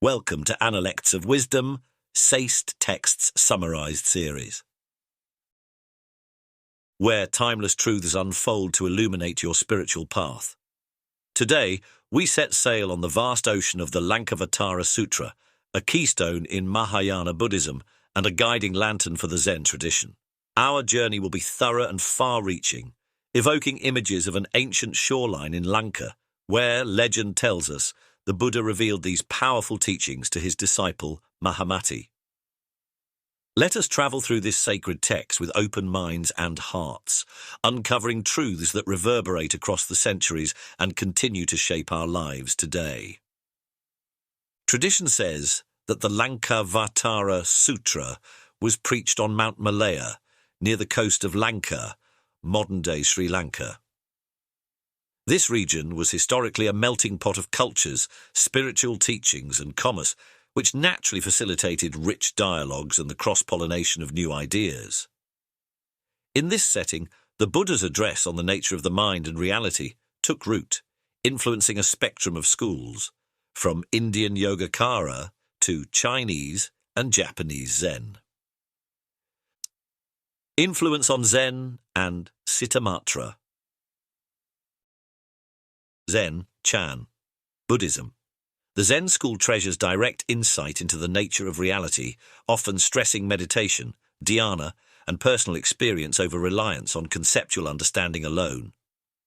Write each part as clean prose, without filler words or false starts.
Welcome to Analects of Wisdom, Saced Texts Summarized series, where timeless truths unfold to illuminate your spiritual path. Today, we set sail on the vast ocean of the Lankavatara Sutra, a keystone in Mahayana Buddhism and a guiding lantern for the Zen tradition. Our journey will be thorough and far-reaching, evoking images of an ancient shoreline in Lanka, where, legend tells us, the Buddha revealed these powerful teachings to his disciple, Mahamati. Let us travel through this sacred text with open minds and hearts, uncovering truths that reverberate across the centuries and continue to shape our lives today. Tradition says that the Lankavatara Sutra was preached on Mount Malaya, near the coast of Lanka, modern-day Sri Lanka. This region was historically a melting pot of cultures, spiritual teachings and commerce, which naturally facilitated rich dialogues and the cross-pollination of new ideas. In this setting, the Buddha's address on the nature of the mind and reality took root, influencing a spectrum of schools, from Indian Yogacara to Chinese and Japanese Zen. Influence on Zen and Cittamatra. Zen, Chan, Buddhism. The Zen school treasures direct insight into the nature of reality, often stressing meditation, dhyana, and personal experience over reliance on conceptual understanding alone.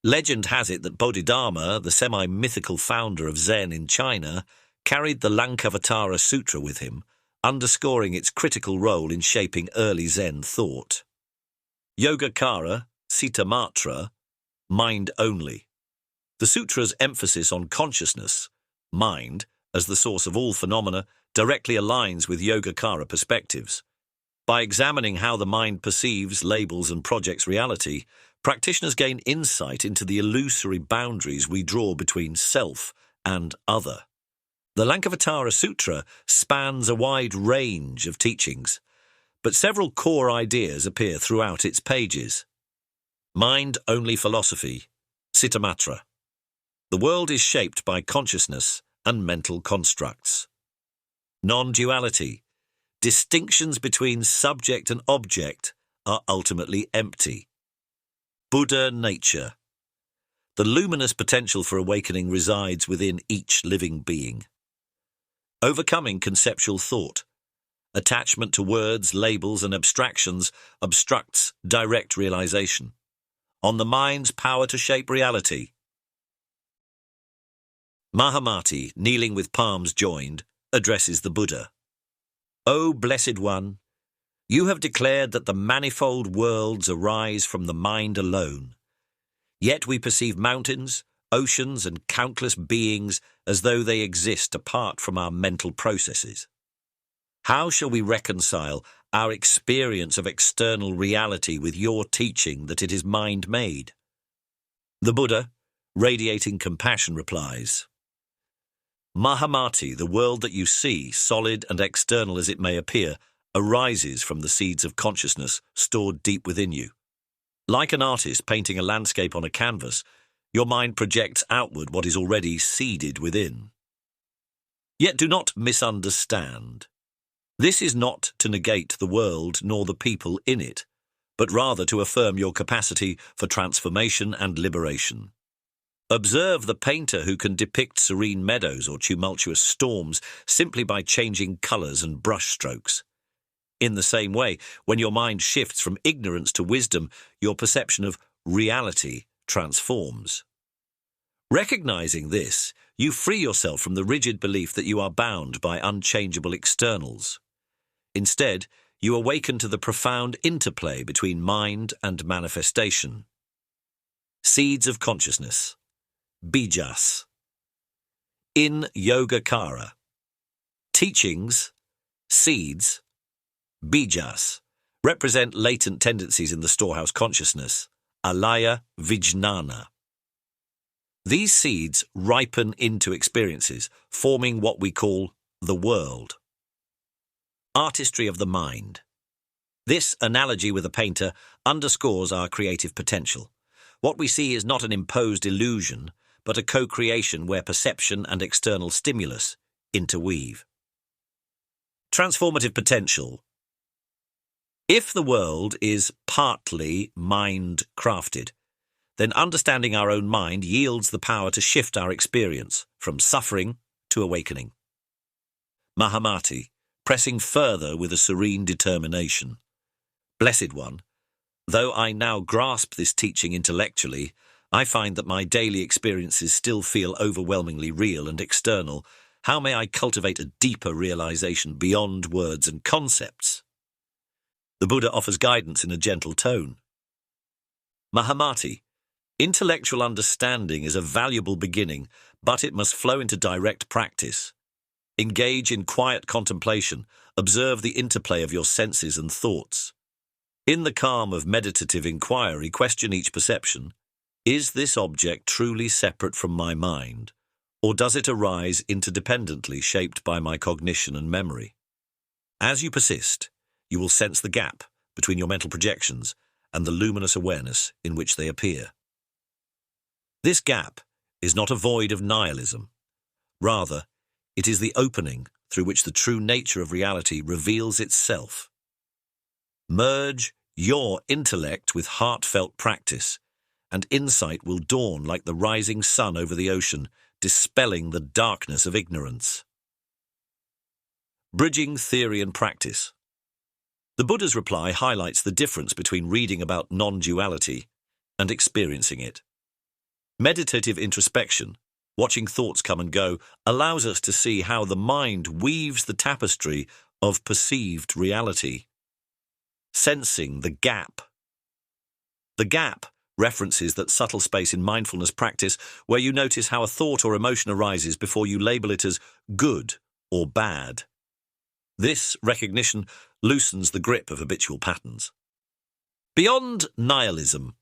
Legend has it that Bodhidharma, the semi-mythical founder of Zen in China, carried the Lankavatara Sutra with him, underscoring its critical role in shaping early Zen thought. Yogacara, Cittamatra, mind only. The sutra's emphasis on consciousness, mind, as the source of all phenomena, directly aligns with Yogacara perspectives. By examining how the mind perceives, labels, and projects reality, practitioners gain insight into the illusory boundaries we draw between self and other. The Lankavatara Sutra spans a wide range of teachings, but several core ideas appear throughout its pages. Mind-only philosophy, Cittamatra. The world is shaped by consciousness and mental constructs. Non-duality. Distinctions between subject and object are ultimately empty. Buddha nature. The luminous potential for awakening resides within each living being. Overcoming conceptual thought. Attachment to words, labels, and abstractions obstructs direct realization. On the mind's power to shape reality. Mahamati, kneeling with palms joined, addresses the Buddha. O Blessed One, you have declared that the manifold worlds arise from the mind alone. Yet we perceive mountains, oceans, and countless beings as though they exist apart from our mental processes. How shall we reconcile our experience of external reality with your teaching that it is mind-made? The Buddha, radiating compassion, replies, Mahamati, the world that you see, solid and external as it may appear, arises from the seeds of consciousness stored deep within you. Like an artist painting a landscape on a canvas, your mind projects outward what is already seeded within. Yet do not misunderstand. This is not to negate the world nor the people in it, but rather to affirm your capacity for transformation and liberation. Observe the painter who can depict serene meadows or tumultuous storms simply by changing colours and brushstrokes. In the same way, when your mind shifts from ignorance to wisdom, your perception of reality transforms. Recognizing this, you free yourself from the rigid belief that you are bound by unchangeable externals. Instead, you awaken to the profound interplay between mind and manifestation. Seeds of consciousness. Bijas. In Yogacara. Teachings, seeds, bijas, represent latent tendencies in the storehouse consciousness, alaya vijnana. These seeds ripen into experiences, forming what we call the world. Artistry of the mind. This analogy with a painter underscores our creative potential. What we see is not an imposed illusion, but a co-creation where perception and external stimulus, interweave. Transformative potential. If the world is partly mind-crafted, then understanding our own mind yields the power to shift our experience from suffering to awakening. Mahamati, pressing further with a serene determination. Blessed One, though I now grasp this teaching intellectually, I find that my daily experiences still feel overwhelmingly real and external. How may I cultivate a deeper realization beyond words and concepts? The Buddha offers guidance in a gentle tone. Mahamati, intellectual understanding is a valuable beginning, but it must flow into direct practice. Engage in quiet contemplation. Observe the interplay of your senses and thoughts. In the calm of meditative inquiry, question each perception. Is this object truly separate from my mind, or does it arise interdependently, shaped by my cognition and memory? As you persist, you will sense the gap between your mental projections and the luminous awareness in which they appear. This gap is not a void of nihilism. Rather, it is the opening through which the true nature of reality reveals itself. Merge your intellect with heartfelt practice, and insight will dawn like the rising sun over the ocean, dispelling the darkness of ignorance. Bridging theory and practice. The Buddha's reply highlights the difference between reading about non-duality and experiencing it. Meditative introspection, watching thoughts come and go, allows us to see how the mind weaves the tapestry of perceived reality. Sensing the gap. The gap references that subtle space in mindfulness practice where you notice how a thought or emotion arises before you label it as good or bad. This recognition loosens the grip of habitual patterns. Beyond nihilism.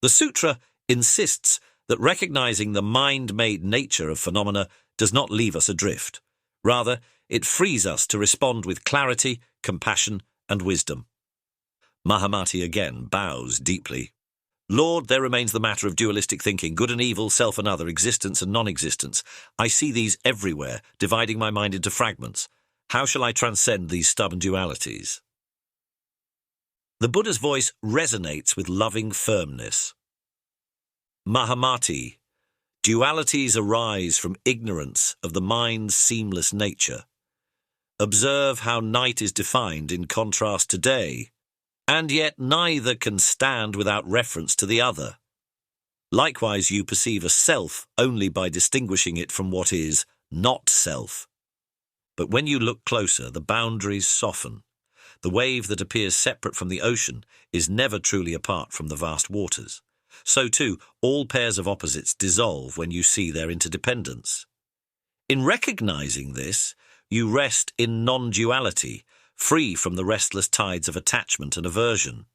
The sutra insists that recognizing the mind-made nature of phenomena does not leave us adrift. Rather, it frees us to respond with clarity, compassion, and wisdom. Mahamati again bows deeply. Lord, there remains the matter of dualistic thinking, good and evil, self and other, existence and non-existence. I see these everywhere, dividing my mind into fragments. How shall I transcend these stubborn dualities? The Buddha's voice resonates with loving firmness. Mahamati, dualities arise from ignorance of the mind's seamless nature. Observe how night is defined in contrast to day, and yet neither can stand without reference to the other. Likewise, you perceive a self only by distinguishing it from what is not self. But when you look closer, the boundaries soften. The wave that appears separate from the ocean is never truly apart from the vast waters. So too, all pairs of opposites dissolve when you see their interdependence. In recognizing this, you rest in non-duality, free from the restless tides of attachment and aversion.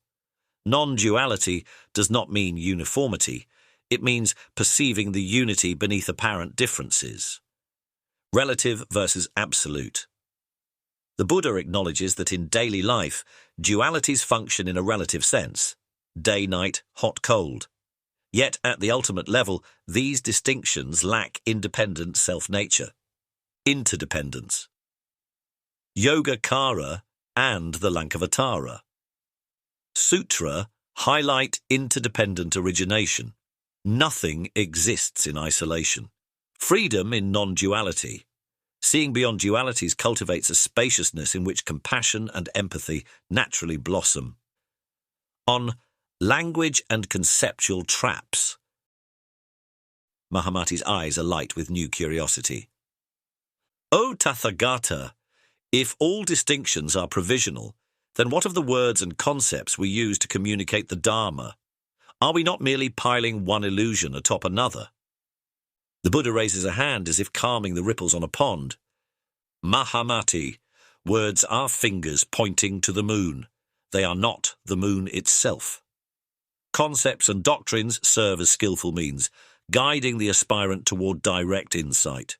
Non-duality does not mean uniformity. It means perceiving the unity beneath apparent differences. Relative versus absolute. The Buddha acknowledges that in daily life, dualities function in a relative sense. Day-night, hot-cold. Yet at the ultimate level, these distinctions lack independent self-nature. Interdependence. Yogacara and the Lankavatara Sutra highlight interdependent origination. Nothing exists in isolation. Freedom in non-duality. Seeing beyond dualities cultivates a spaciousness in which compassion and empathy naturally blossom. On language and conceptual traps. Mahamati's eyes alight with new curiosity. O Tathagata, if all distinctions are provisional, then what of the words and concepts we use to communicate the Dharma? Are we not merely piling one illusion atop another? The Buddha raises a hand as if calming the ripples on a pond. Mahamati, words are fingers pointing to the moon. They are not the moon itself. Concepts and doctrines serve as skillful means, guiding the aspirant toward direct insight.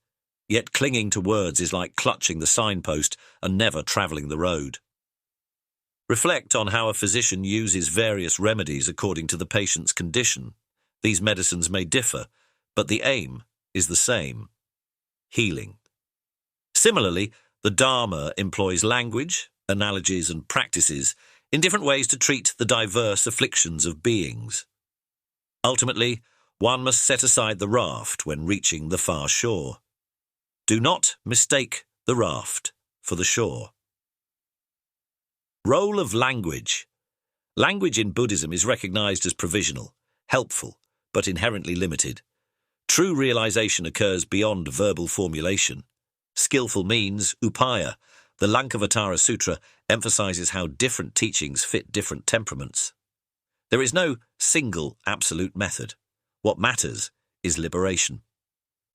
Yet clinging to words is like clutching the signpost and never travelling the road. Reflect on how a physician uses various remedies according to the patient's condition. These medicines may differ, but the aim is the same: healing. Similarly, the Dharma employs language, analogies, and practices in different ways to treat the diverse afflictions of beings. Ultimately, one must set aside the raft when reaching the far shore. Do not mistake the raft for the shore. Role of language. Language in Buddhism is recognized as provisional, helpful, but inherently limited. True realization occurs beyond verbal formulation. Skillful means, upaya. The Lankavatara Sutra emphasizes how different teachings fit different temperaments. There is no single absolute method. What matters is liberation.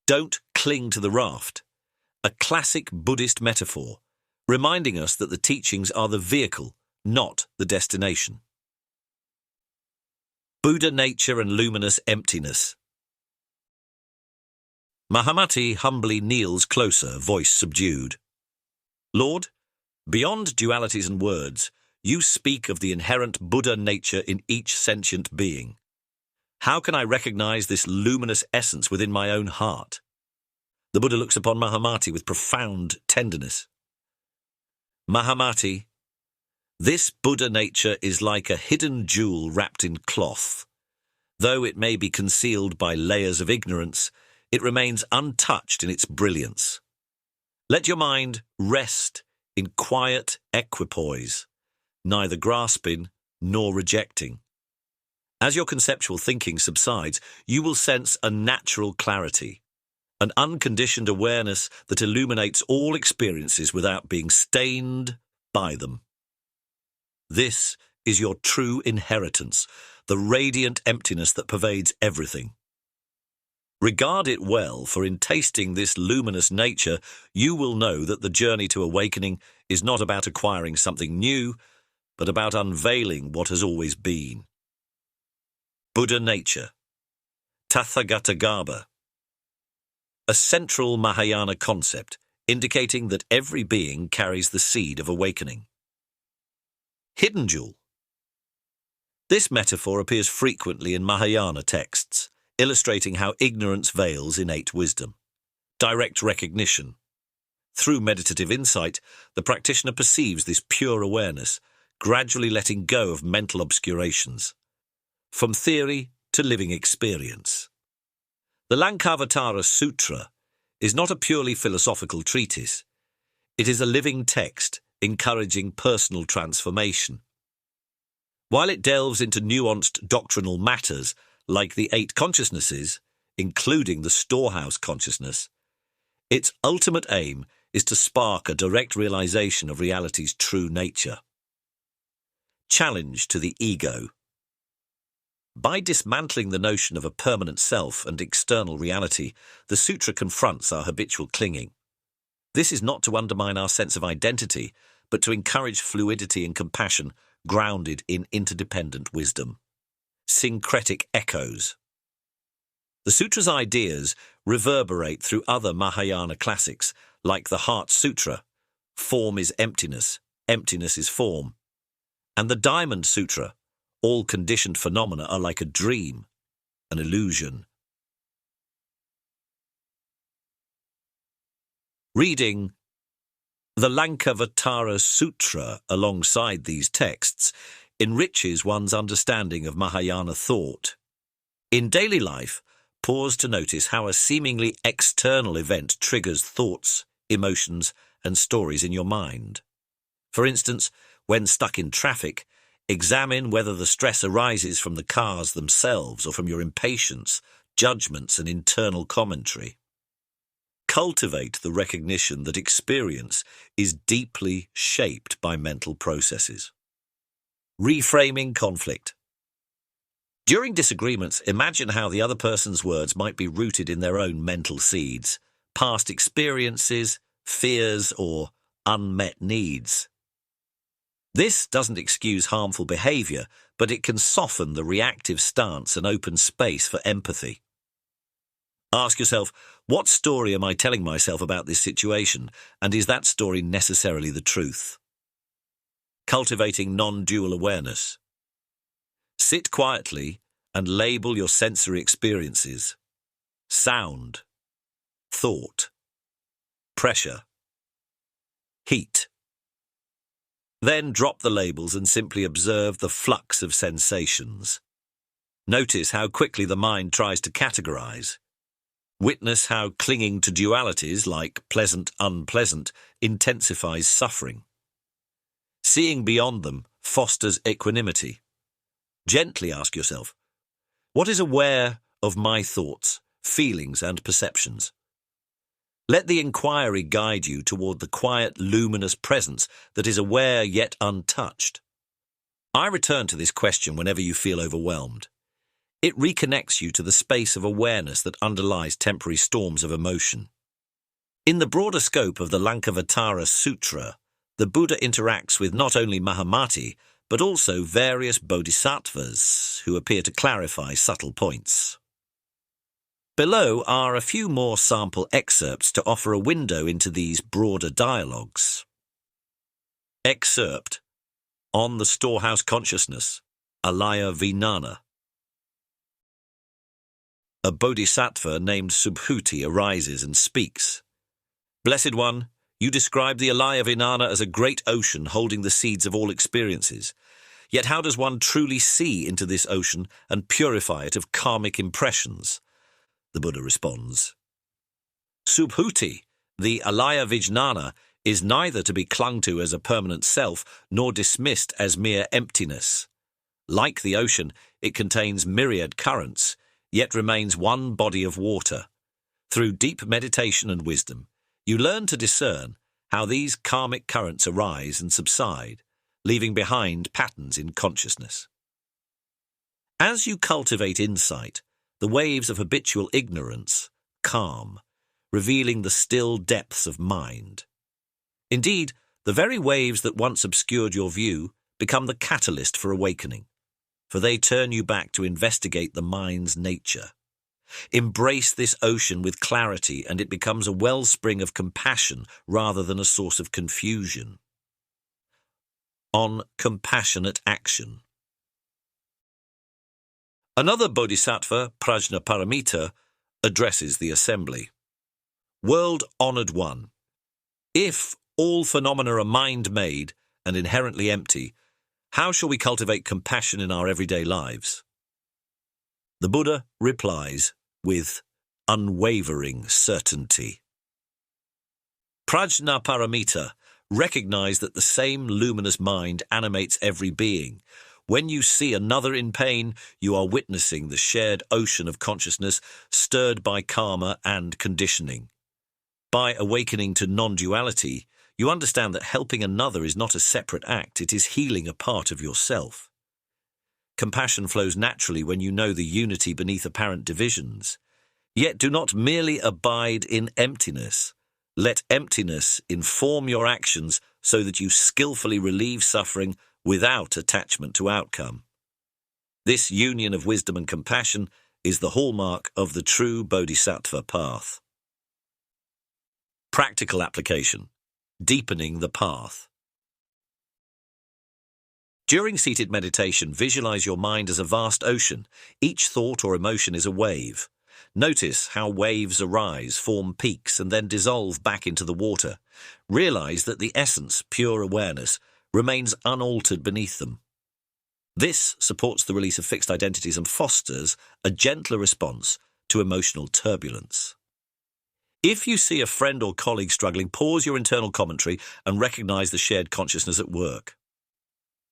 Don't cling to the raft. A classic Buddhist metaphor, reminding us that the teachings are the vehicle, not the destination. Buddha nature and luminous emptiness. Mahamati humbly kneels closer, voice subdued. Lord, beyond dualities and words, you speak of the inherent Buddha nature in each sentient being. How can I recognize this luminous essence within my own heart? The Buddha looks upon Mahamati with profound tenderness. Mahamati, this Buddha nature is like a hidden jewel wrapped in cloth. Though it may be concealed by layers of ignorance, it remains untouched in its brilliance. Let your mind rest in quiet equipoise, neither grasping nor rejecting. As your conceptual thinking subsides, you will sense a natural clarity, an unconditioned awareness that illuminates all experiences without being stained by them. This is your true inheritance, the radiant emptiness that pervades everything. Regard it well, for in tasting this luminous nature, you will know that the journey to awakening is not about acquiring something new, but about unveiling what has always been. Buddha nature. Tathagatagarbha. A central Mahayana concept, indicating that every being carries the seed of awakening. Hidden jewel. This metaphor appears frequently in Mahayana texts, illustrating how ignorance veils innate wisdom. Direct recognition. Through meditative insight, the practitioner perceives this pure awareness, gradually letting go of mental obscurations. From theory to living experience. The Lankavatara Sutra is not a purely philosophical treatise. It is a living text encouraging personal transformation. While it delves into nuanced doctrinal matters like the 8 consciousnesses, including the storehouse consciousness, its ultimate aim is to spark a direct realization of reality's true nature. Challenge to the ego. By dismantling the notion of a permanent self and external reality, the sutra confronts our habitual clinging. This is not to undermine our sense of identity, but to encourage fluidity and compassion grounded in interdependent wisdom. Syncretic echoes. The sutra's ideas reverberate through other Mahayana classics like the Heart Sutra, form is emptiness, emptiness is form, and the Diamond Sutra, all conditioned phenomena are like a dream, an illusion. Reading the Lankavatara Sutra alongside these texts enriches one's understanding of Mahayana thought. In daily life, pause to notice how a seemingly external event triggers thoughts, emotions, and stories in your mind. For instance, when stuck in traffic, examine whether the stress arises from the cars themselves or from your impatience, judgments, and internal commentary. Cultivate the recognition that experience is deeply shaped by mental processes. Reframing conflict. During disagreements, imagine how the other person's words might be rooted in their own mental seeds, past experiences, fears, or unmet needs. This doesn't excuse harmful behavior, but it can soften the reactive stance and open space for empathy. Ask yourself, what story am I telling myself about this situation, and is that story necessarily the truth? Cultivating non-dual awareness. Sit quietly and label your sensory experiences. Sound, thought, pressure, heat. Then drop the labels and simply observe the flux of sensations. Notice how quickly the mind tries to categorize. Witness how clinging to dualities like pleasant, unpleasant intensifies suffering. Seeing beyond them fosters equanimity. Gently ask yourself, what is aware of my thoughts, feelings, and perceptions? Let the inquiry guide you toward the quiet, luminous presence that is aware yet untouched. I return to this question whenever you feel overwhelmed. It reconnects you to the space of awareness that underlies temporary storms of emotion. In the broader scope of the Lankavatara Sutra, the Buddha interacts with not only Mahamati, but also various bodhisattvas who appear to clarify subtle points. Below are a few more sample excerpts to offer a window into these broader dialogues. Excerpt: On the Storehouse Consciousness, Alaya Vijnana. A bodhisattva named Subhuti arises and speaks. Blessed One, you describe the Alaya Vijnana as a great ocean holding the seeds of all experiences. Yet how does one truly see into this ocean and purify it of karmic impressions? The Buddha responds. Subhuti, the Alaya Vijnana, is neither to be clung to as a permanent self nor dismissed as mere emptiness. Like the ocean, it contains myriad currents, yet remains one body of water. Through deep meditation and wisdom, you learn to discern how these karmic currents arise and subside, leaving behind patterns in consciousness. As you cultivate insight, the waves of habitual ignorance calm, revealing the still depths of mind. Indeed, the very waves that once obscured your view become the catalyst for awakening, for they turn you back to investigate the mind's nature. Embrace this ocean with clarity, and it becomes a wellspring of compassion rather than a source of confusion. On compassionate action. Another bodhisattva, Prajnaparamita, addresses the assembly. World-honored one, if all phenomena are mind-made and inherently empty, how shall we cultivate compassion in our everyday lives? The Buddha replies with unwavering certainty. Prajnaparamita, recognize that the same luminous mind animates every being. When you see another in pain, you are witnessing the shared ocean of consciousness stirred by karma and conditioning. By awakening to non-duality, you understand that helping another is not a separate act, it is healing a part of yourself. Compassion flows naturally when you know the unity beneath apparent divisions. Yet do not merely abide in emptiness. Let emptiness inform your actions so that you skillfully relieve suffering without attachment to outcome. This union of wisdom and compassion is the hallmark of the true bodhisattva path. Practical application. Deepening the path. During seated meditation, visualize your mind as a vast ocean. Each thought or emotion is a wave. Notice how waves arise, form peaks, and then dissolve back into the water. Realize that the essence, pure awareness, remains unaltered beneath them. This supports the release of fixed identities and fosters a gentler response to emotional turbulence. If you see a friend or colleague struggling, pause your internal commentary and recognize the shared consciousness at work.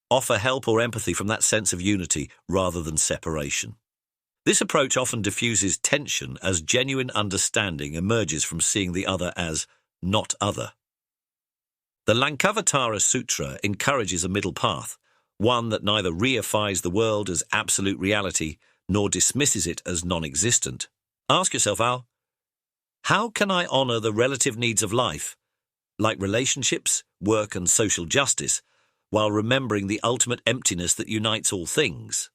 Offer help or empathy from that sense of unity rather than separation. This approach often diffuses tension as genuine understanding emerges from seeing the other as not other. The Lankavatara Sutra encourages a middle path, one that neither reifies the world as absolute reality nor dismisses it as non-existent. Ask yourself, how can I honor the relative needs of life, like relationships, work, and social justice, while remembering the ultimate emptiness that unites all things?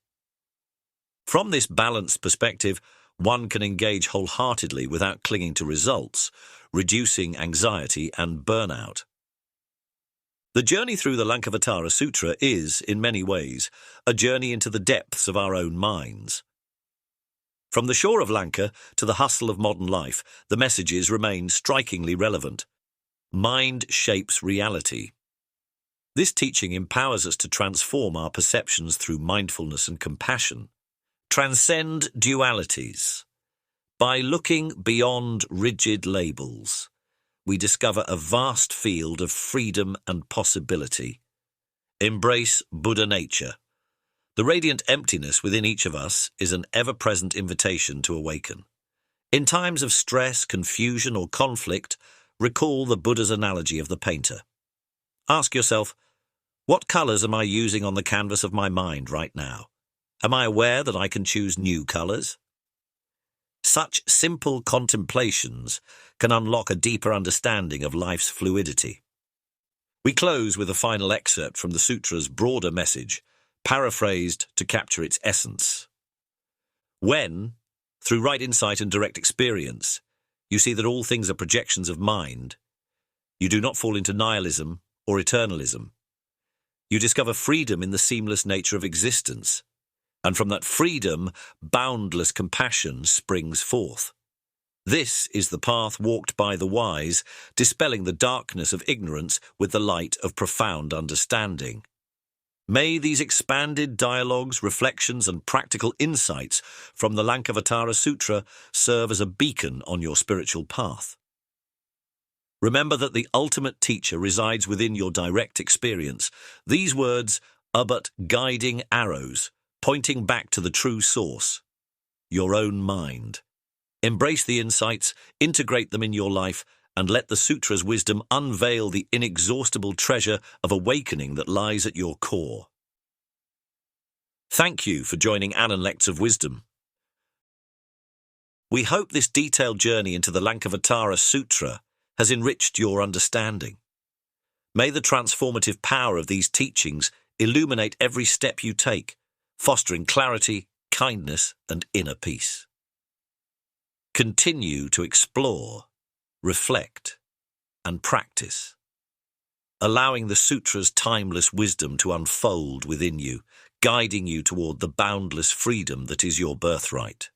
From this balanced perspective, one can engage wholeheartedly without clinging to results, reducing anxiety and burnout. The journey through the Lankavatara Sutra is, in many ways, a journey into the depths of our own minds. From the shore of Lanka to the hustle of modern life, the messages remain strikingly relevant. Mind shapes reality. This teaching empowers us to transform our perceptions through mindfulness and compassion. Transcend dualities. By looking beyond rigid labels, we discover a vast field of freedom and possibility. Embrace Buddha nature. The radiant emptiness within each of us is an ever-present invitation to awaken. In times of stress, confusion, or conflict, recall the Buddha's analogy of the painter. Ask yourself, what colors am I using on the canvas of my mind right now? Am I aware that I can choose new colors? Such simple contemplations can unlock a deeper understanding of life's fluidity. We close with a final excerpt from the sutra's broader message, paraphrased to capture its essence. When, through right insight and direct experience, you see that all things are projections of mind, you do not fall into nihilism or eternalism. You discover freedom in the seamless nature of existence, and from that freedom, boundless compassion springs forth. This is the path walked by the wise, dispelling the darkness of ignorance with the light of profound understanding. May these expanded dialogues, reflections, and practical insights from the Lankavatara Sutra serve as a beacon on your spiritual path. Remember that the ultimate teacher resides within your direct experience. These words are but guiding arrows, pointing back to the true source, your own mind. Embrace the insights, integrate them in your life, and let the sutra's wisdom unveil the inexhaustible treasure of awakening that lies at your core. Thank you for joining Lects of Wisdom. We hope this detailed journey into the Lankavatara Sutra has enriched your understanding. May the transformative power of these teachings illuminate every step you take, fostering clarity, kindness, and inner peace. Continue to explore, reflect, and practice, allowing the sutra's timeless wisdom to unfold within you, guiding you toward the boundless freedom that is your birthright.